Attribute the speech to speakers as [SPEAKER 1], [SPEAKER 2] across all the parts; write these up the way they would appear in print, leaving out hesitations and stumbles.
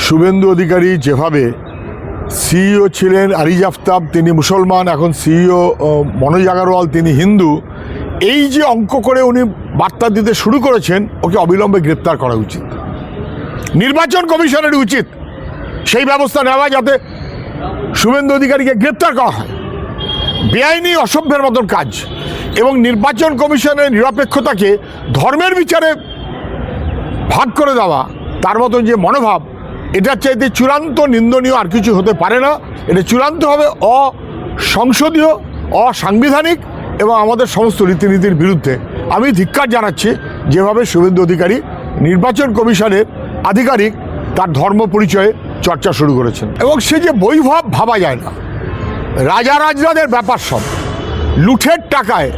[SPEAKER 1] শুভেন্দু অধিকারী যেভাবে সিইও ছিলেন আরিজ আফতাব তিনি মুসলমান, এখন সিইও মনোজ আগরওয়াল তিনি হিন্দু, এই যে অঙ্ক করে উনি বার্তা দিতে শুরু করেছেন, ওকে অবিলম্বে গ্রেপ্তার করা উচিত। নির্বাচন কমিশনের উচিত সেই ব্যবস্থা নেওয়া যাতে শুভেন্দু অধিকারীকে গ্রেপ্তার করা হয়। বেআইনি অসভ্যের মতন কাজ এবং নির্বাচন কমিশনের নিরপেক্ষতাকে ধর্মের বিচারে ভাগ করে দেওয়া, তার মতন যে মনোভাব, এটার চাইতে চূড়ান্ত নিন্দনীয় আর কিছু হতে পারে না। এটা চূড়ান্ত হবে অসংসদীয়, অসাংবিধানিক এবং আমাদের সমস্ত রীতিনীতির বিরুদ্ধে। আমি ধিক্কার জানাচ্ছি যেভাবে শুভেন্দু অধিকারী নির্বাচন কমিশনের আধিকারিক তার ধর্ম পরিচয়ে চর্চা শুরু করেছেন। এবং সে যে বৈভব ভাবা যায় না, রাজারাজরাদের ব্যাপার সব লুঠের টাকায়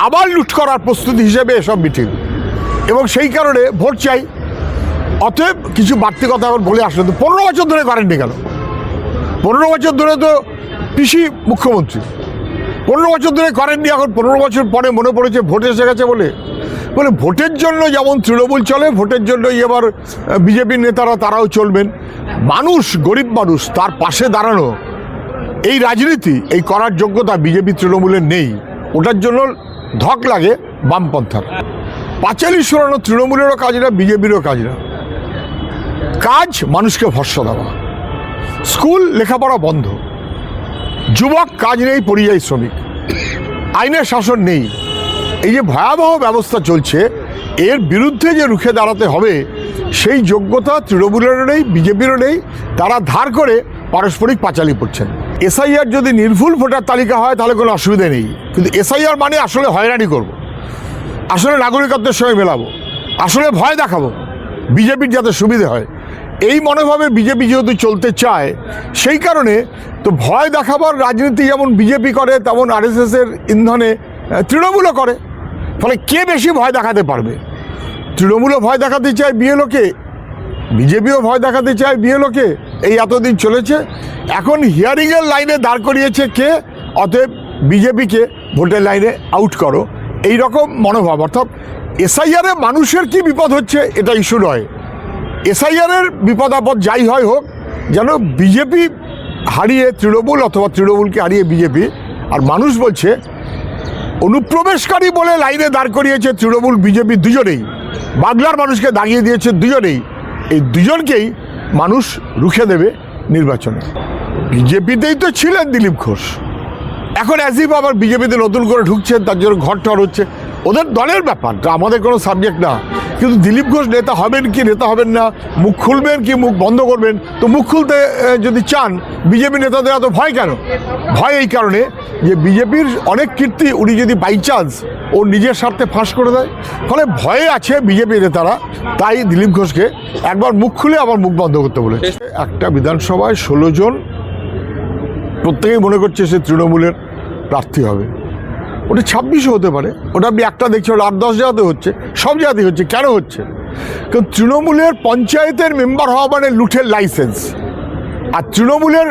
[SPEAKER 1] আবার লুট করার প্রস্তুতি হিসেবে এসব মিটিং, এবং সেই কারণে ভোট চাই। অতএব কিছু বাড়তি কথা আবার বলে আসলে তো 15 বছর ধরে করেননি কেন? 15 বছর ধরে তো পিসি মুখ্যমন্ত্রী, 15 বছর ধরে করেননি, এখন 15 বছর পরে মনে পড়েছে ভোট এসে গেছে বলে ভোটের জন্য যেমন তৃণমূল চলে, ভোটের জন্য এবার বিজেপির নেতারা তারাও চলবেন। মানুষ, গরিব মানুষ, তার পাশে দাঁড়ানো এই রাজনীতি, এই করার যোগ্যতা বিজেপি তৃণমূলের নেই। ওটার জন্য ধক লাগে বামপন্থার। পাঁচালি সরানো তৃণমূলেরও কাজ না, বিজেপিরও কাজ না। কাজ মানুষকে ভরসা দেওয়া। স্কুল লেখাপড়া বন্ধ, যুবক কাজ নেই, পরিযায়ী শ্রমিক, আইনের শাসন নেই। এই যে ভয়াবহ ব্যবস্থা চলছে, এর বিরুদ্ধে যে রুখে দাঁড়াতে হবে সেই যোগ্যতা তৃণমূলেরও নেই, বিজেপিরও নেই। তারা ধার করে পারস্পরিক পাঁচালি পড়ছেন। এসআইআর যদি নির্ভুল ভোটার তালিকা হয় তাহলে কোনো অসুবিধা নেই, কিন্তু এসআইআর মানে আসলে হয়রানি করব, আসলে নাগরিকত্বের সঙ্গে মেলাবো, আসলে ভয় দেখাবো বিজেপির যাতে সুবিধে হয়, এই মনোভাবে বিজেপি যেহেতু চলতে চায়, সেই কারণে তো ভয় দেখাবার রাজনীতি যেমন বিজেপি করে তেমন আরএসএসের ইন্ধনে তৃণমূলও করে। ফলে কে বেশি ভয় দেখাতে পারবে? তৃণমূলও ভয় দেখাতে চায় বিএলওকে, বিজেপিও ভয় দেখাতে চায় বিএলওকে। এই এতদিন চলেছে, এখন হিয়ারিংয়ের লাইনে দাঁড় করিয়েছে কে? অতএব বিজেপিকে ভোটের লাইনে আউট করো, এই রকম মনোভাব। অর্থাৎ এসআইআরে মানুষের কি বিপদ হচ্ছে এটা ইস্যু নয়, এসআইআরের বিপদ আপদ যাই হয় হোক, যেন বিজেপি হারিয়ে তৃণমূল অথবা তৃণমূলকে হারিয়ে বিজেপি। আর মানুষ বলছে অনুপ্রবেশকারী বলে লাইনে দাঁড় করিয়েছে তৃণমূল বিজেপি দুজনেই, বাংলার মানুষকে দাঁড়িয়ে দিয়েছে দুজনেই। এই দুজনকেই মানুষ রুখে দেবে নির্বাচনে। বিজেপিতেই তো ছিলেন দিলীপ ঘোষ, এখন অ্যাজিভ আবার বিজেপিতে নতুন করে ঢুকছেন, তার জন্য ঘরটর হচ্ছে। ওদের দলের ব্যাপার, আমাদের কোনো সাবজেক্ট না। কিন্তু দিলীপ ঘোষ নেতা হবেন কি নেতা হবেন না, মুখ খুলবেন কি মুখ বন্ধ করবেন, তো মুখ খুলতে যদি চান বিজেপি নেতাদের এত ভয় কেন? ভয় এই কারণে যে বিজেপির অনেক কীর্তি উনি যদি বাই চান্স ও নিজের স্বার্থে ফাঁস করে দেয়, ফলে ভয়ে আছে বিজেপি নেতারা। তাই দিলীপ ঘোষকে একবার মুখ খুলে আবার মুখ বন্ধ করতে বলেছে। একটা বিধানসভায় 16 জন, প্রত্যেকেই মনে করছে সে তৃণমূলের প্রার্থী হবে। ওটা 26ও হতে পারে, ওটা আপনি একটা দেখছেন, 8-10 জায়গাতে হচ্ছে, সব জায়গাতেই হচ্ছে। কেন হচ্ছে? কারণ তৃণমূলের পঞ্চায়েতের মেম্বার হওয়া মানে লুঠের লাইসেন্স। আর তৃণমূলের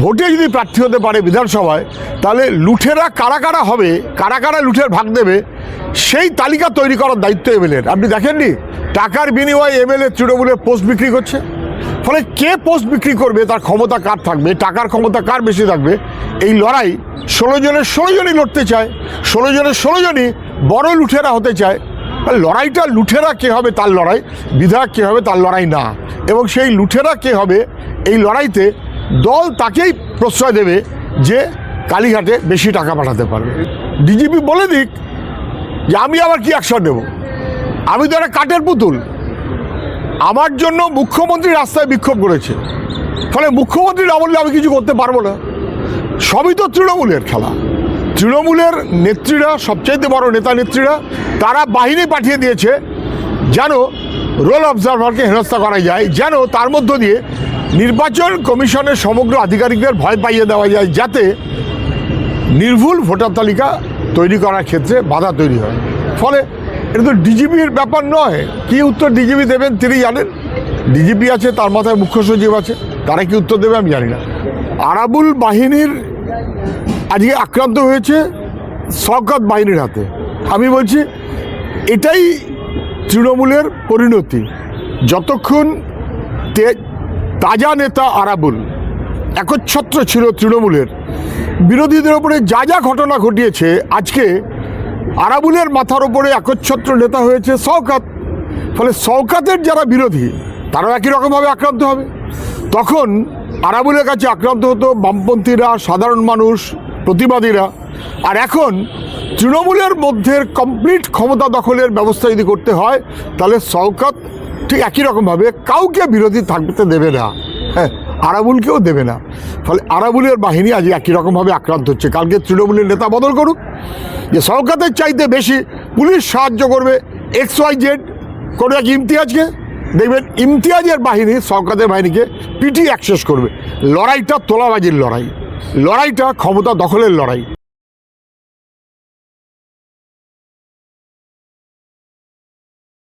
[SPEAKER 1] ভোটে যদি প্রার্থী হতে পারে বিধানসভায়, তাহলে লুঠেরা কারা কারা হবে, কারা কারা লুঠের ভাগ দেবে, সেই তালিকা তৈরি করার দায়িত্ব এমএলএর। আপনি দেখেননি টাকার বিনিময়ে এমএলএ তৃণমূলের পোস্ট বিক্রি করছে? ফলে কে পোস্ট বিক্রি করবে, তার ক্ষমতা কার থাকবে, টাকার ক্ষমতা কার বেশি থাকবে, এই লড়াই 16 জনের 16 জনই লড়তে চায়। 16 জনের 16 জনই বড় লুঠেরা হতে চায়। লড়াইটা লুঠেরা কে হবে তার লড়াই, বিধায়ক কে হবে তার লড়াই না। এবং সেই লুঠেরা কে হবে এই লড়াইতে দল তাকেই প্রশ্রয় দেবে যে কালীঘাটে বেশি টাকা পাঠাতে পারবে। ডিজিপি বলে দিক যে আমি আবার কি অ্যাকশন নেব, আমি তো একটা কাঠের পুতুল। আমার জন্য মুখ্যমন্ত্রী রাস্তায় বিক্ষোভ করেছে, ফলে মুখ্যমন্ত্রী না বললে আমি কিছু করতে পারবো না। সবই তো তৃণমূলের খেলা। তৃণমূলের নেত্রীরা, সবচাইতে বড় নেতা নেত্রীরা, তারা বাহিনী পাঠিয়ে দিয়েছে যেন রোল অবজারভারকে হেনস্থা করা যায়, যেন তার মধ্য দিয়ে নির্বাচন কমিশনের সমগ্র আধিকারিকদের ভয় পাইয়ে দেওয়া যায়, যাতে নির্ভুল ভোটার তালিকা তৈরি করার ক্ষেত্রে বাধা তৈরি হয়। ফলে এটা তো ডিজিপির ব্যাপার নয়। কি উত্তর ডিজিপি দেবেন তিনি জানেন, ডিজিপি আছে, তার মাথায় মুখ্য সচিব আছে, তারা কি উত্তর দেবে আমি জানি না। আরাবুল বাহিনীর আজকে আক্রান্ত হয়েছে শওকত বাহিনীর হাতে। আমি বলছি এটাই তৃণমূলের পরিণতি। যতক্ষণ তাজা নেতা আরাবুল একচ্ছত্র ছিল তৃণমূলের, বিরোধীদের ওপরে যা যা ঘটনা ঘটিয়েছে, আজকে আরাবুলের মাথার ওপরে একচ্ছত্র নেতা হয়েছে শওকত। ফলে শওকতের যারা বিরোধী তারাও একই রকমভাবে আক্রান্ত হবে। তখন আরাবুলের কাছে আক্রান্ত হতো বামপন্থীরা, সাধারণ মানুষ, প্রতিবাদীরা। আর এখন তৃণমূলের মধ্যে কমপ্লিট ক্ষমতা দখলের ব্যবস্থা যদি করতে হয়, তাহলে শওকত ঠিক একই রকমভাবে কাউকে বিরোধী থাকতে দেবে না, হ্যাঁ, আরাবুলকেও দেবে না। ফলে আরাবুলের বাহিনী আজ একই রকমভাবে আক্রান্ত হচ্ছে। কালকে তৃণমূলের নেতা বদল করুক, যে শওকতের চাইতে বেশি পুলিশ সাহায্য করবে XYZ কোনো এক ইমতিয়াজকে, দেখবেন ইমতিয়াজের বাহিনী শওকতের বাহিনীকে পিটি অ্যাক্সেস করবে। লড়াইটা তোলাবাজির লড়াই, লড়াইটা ক্ষমতা দখলের লড়াই।